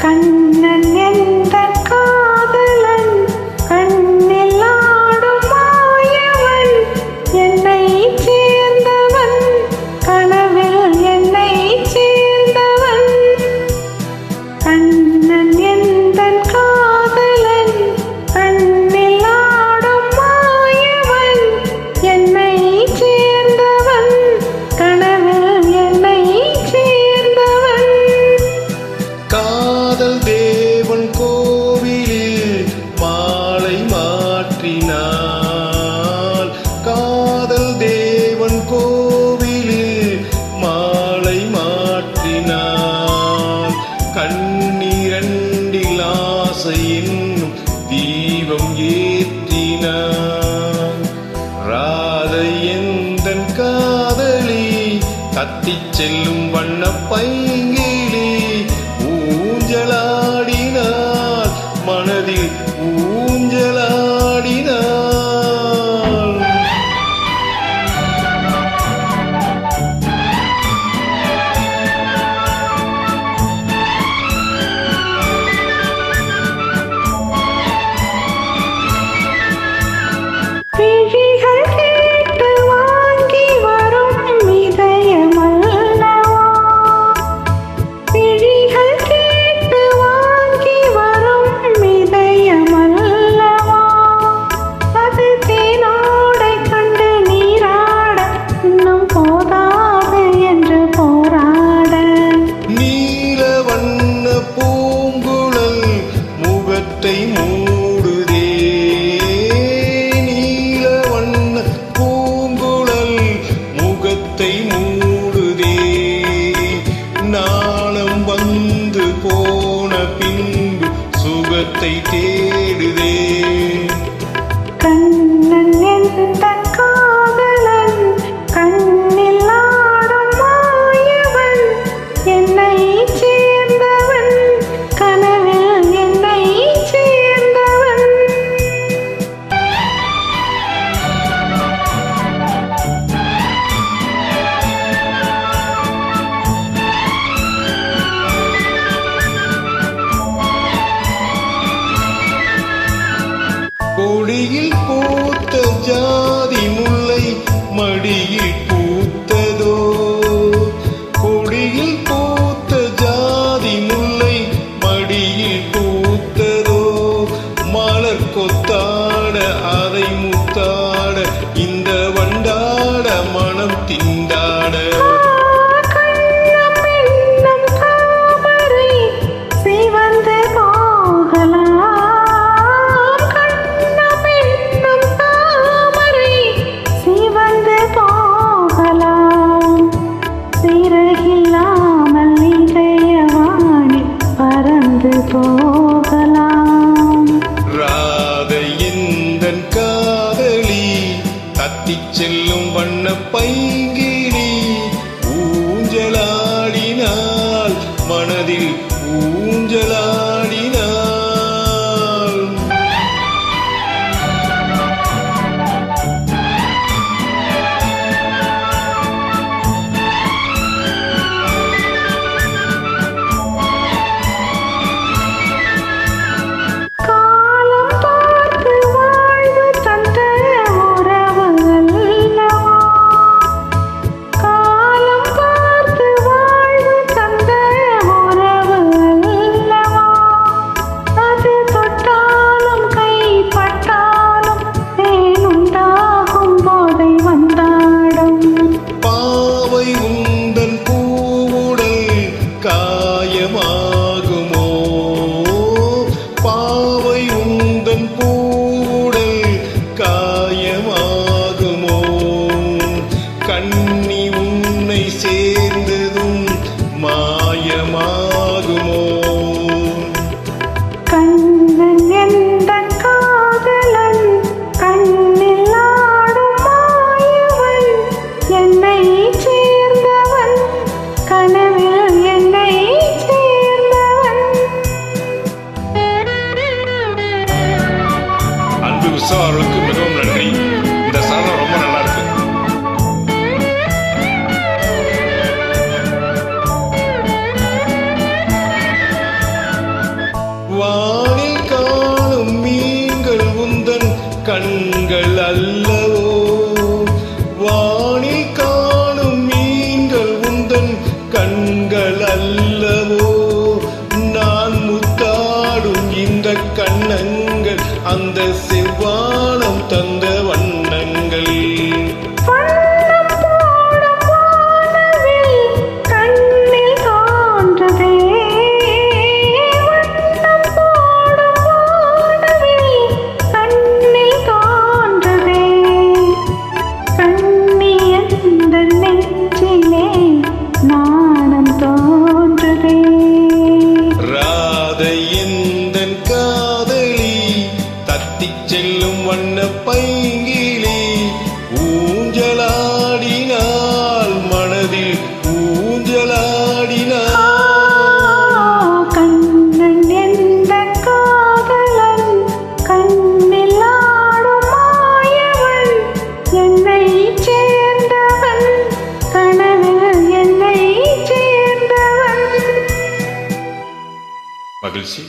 கண்ணன் எந்தன் காதலன், கண்ணில் ஆடும் மாயவன், என்னைச் சேர்ந்தவன், கனவில் என்னைச் சேர்ந்தவன். கண்ணன் எந்தன் காதலன், கண்ணில் ஆடும் மாயவன், என்னைச் சேர்ந்தவன், கனவில் என்னைச் சேர்ந்தவன். காதல் தேவன் கோவிலில் மாலை மாற்றினாள். காதல் தேவன் கோவிலில் மாலை மாற்றினாள். கண்ணீரண்டில் ஆசை என்னும் தீபம் ஏற்றினாள். ராதை எந்தன் காதலி, தத்திச் செல்லும் வண்ண பைங்கிளி, ஊஞ்சலாடினாள் மனதில் ஊஞ்சலாடினாள். விழிகள் கேட்டு வாங்கி வரும் இதயமல்லவா, விழிகள் கேட்டு வாங்கி வரும் இதயமல்லவா, அது தேனோடை கண்டு நீராட இன்னும் போதாது என்று போராட. நீல வண்ண பூங்குழல் முகத்தை மூடுதே. நீல வண்ண பூங்குழல் முகத்தை மூடுதே. நாணம் வந்து போன பின்பு சுகத்தை தேடுதே. கண்ணன் எந்தன் காதலன், கண்ணில் ஆடும் மாயவன், என்னைச் சேர்ந்தவன், கனவில் என்னைச் சேர்ந்தவன். கொடியில் பூத்த ஜாதி முல்லை மடியில் பூத்ததோ. கொடியில் பூத்த ஜாதி முல்லை மடியில் பூத்ததோ. மலர் கொத்தாட அதை முத்தாட இந்த வண்டாட மனம் திண்டாட. கண்ணம் என்னும் தாமரை சிவந்து போகலாம், கண்ணம் என்னும் தாமரை சிவந்து போகலாம், சிறகில்லாமல் இதயவானில் பறந்து போகலாம். ராதை எந்தன் காதலி, தத்திச் செல்லும் வண்ண பைங்கிளி, ஊஞ்சலாடினாள் மனதில் ஊஞ்சலாடினாள். காலம் பார்த்து வாழ்வு தந்த உறவு அல்லவா, காலம் பார்த்து வாழ்வு தந்த உறவு கண்கள் அல்லவோ நான் முத்தாடும் இந்த கண்ணங்கள் அந்த செவ்வானம் தந்த வண்ணங்கள் வண்ணம் போடும் வானவில் கண்ணில் தோன்றுதே. வண்ணம் போடும் வானவில் கண்ணில் தோன்றுதே. கண்ணி எந்தன் நெஞ்சிலே நாணம் தோன்றுதே. ராதை எந்தன் காதலி தத்திச் செல்லும் வண்ண பைங்கிலி ஊஞ்சலாடினாள் மனதில் ஊஞ்சலாடினாள். கண்ணன் எந்த காதலன் கண்ணில் ஆடும் மாயவன் என்னை சேர்ந்தவன் கனவில் என்னை சேர்ந்தவன். மகிழ்ச்சி.